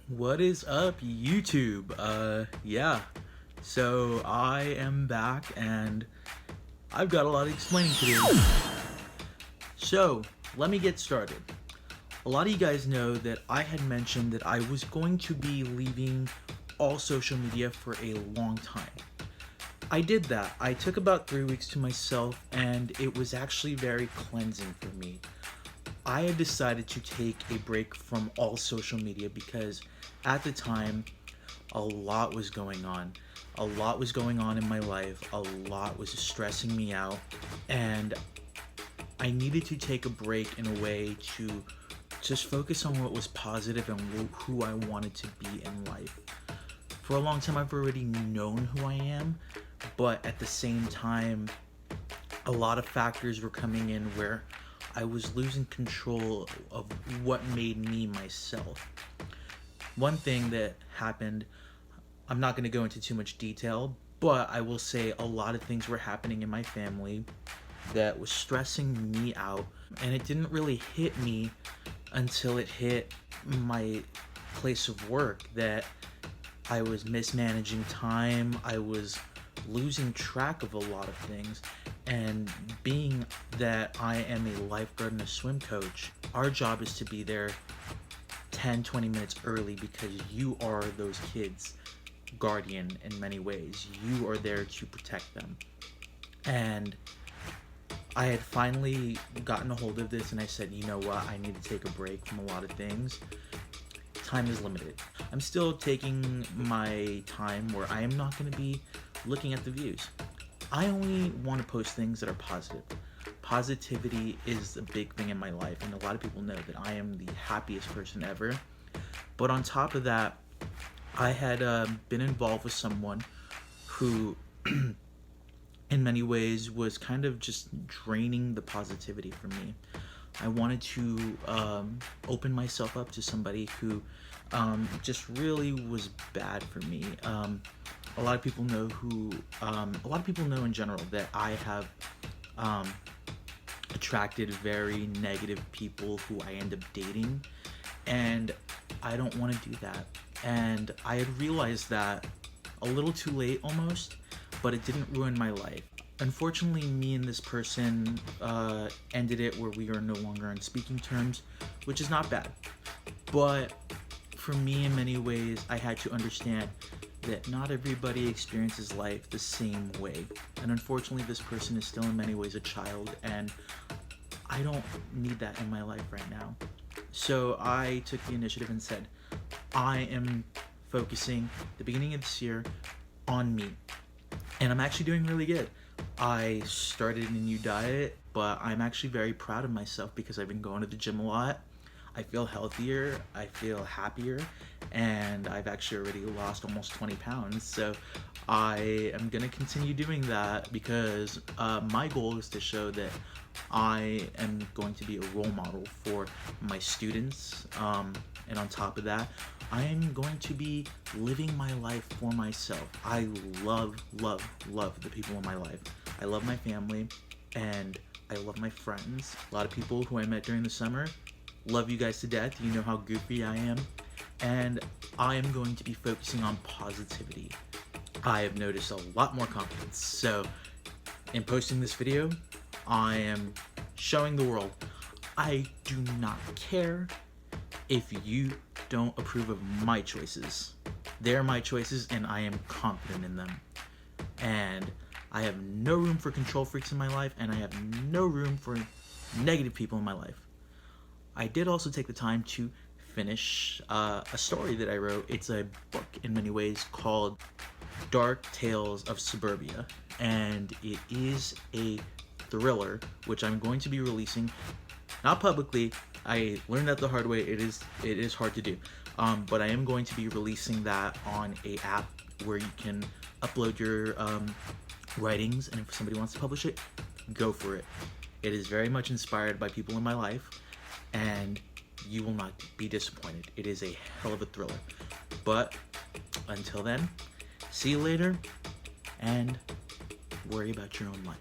What is up, YouTube? Yeah. So I am back and I've got a lot of explaining to do. So let me get started. A lot of you guys know that I had mentioned that I was going to be leaving all social media for a long time. I did that. I took about 3 weeks to myself and it was actually very cleansing for me. I had decided to take a break from all social media because at the time, a lot was going on. A lot was going on in my life. A lot was stressing me out. And I needed to take a break in a way to just focus on what was positive and who I wanted to be in life. For a long time, I've already known who I am, but at the same time, a lot of factors were coming in where I was losing control of what made me myself. One thing that happened, I'm not going to go into too much detail, but I will say a lot of things were happening in my family that was stressing me out, and it didn't really hit me until it hit my place of work that I was mismanaging time, I was losing track of a lot of things, and being that I am a lifeguard and a swim coach, our job is to be there 10-20 minutes early because you are those kids' guardian in many ways. You are there to protect them. And I had finally gotten a hold of this and I said, you know what, I need to take a break from a lot of things. Time is limited. I'm still taking my time where I am not going to be looking at the views. I only want to post things that are positive. Positivity is a big thing in my life, and a lot of people know that I am the happiest person ever. But on top of that, I had been involved with someone who, in many ways, was kind of just draining the positivity from me. I wanted to open myself up to somebody who just really was bad for me. A lot of people know in general that I have attracted very negative people who I end up dating, and I don't want to do that. And I had realized that a little too late almost, but it didn't ruin my life. Unfortunately, me and this person ended it where we are no longer on speaking terms, which is not bad. But for me, in many ways, I had to understand that not everybody experiences life the same way. And unfortunately, this person is still in many ways a child, and I don't need that in my life right now. So I took the initiative and said, I am focusing the beginning of this year on me. And I'm actually doing really good. I started a new diet, but I'm actually very proud of myself because I've been going to the gym a lot. I feel healthier, I feel happier, and I've actually already lost almost 20 pounds. So I am gonna continue doing that because my goal is to show that I am going to be a role model for my students. And on top of that, I am going to be living my life for myself. I love the people in my life. I love my family and I love my friends. A lot of people who I met during the summer, love you guys to death. You know how goofy I am. And I am going to be focusing on positivity. I have noticed a lot more confidence. So in posting this video, I am showing the world I do not care if you don't approve of my choices. They're my choices and I am confident in them. And I have no room for control freaks in my life, and I have no room for negative people in my life. I did also take the time to finish a story that I wrote. It's a book in many ways called Dark Tales of Suburbia, and it is a thriller which I'm going to be releasing, not publicly. I learned that the hard way. It is hard to do, but I am going to be releasing that on a app where you can upload your writings, and if somebody wants to publish it, go for it. It is very much inspired by people in my life, and you will not be disappointed. It is a hell of a thriller. But until then, see you later, and worry about your own life.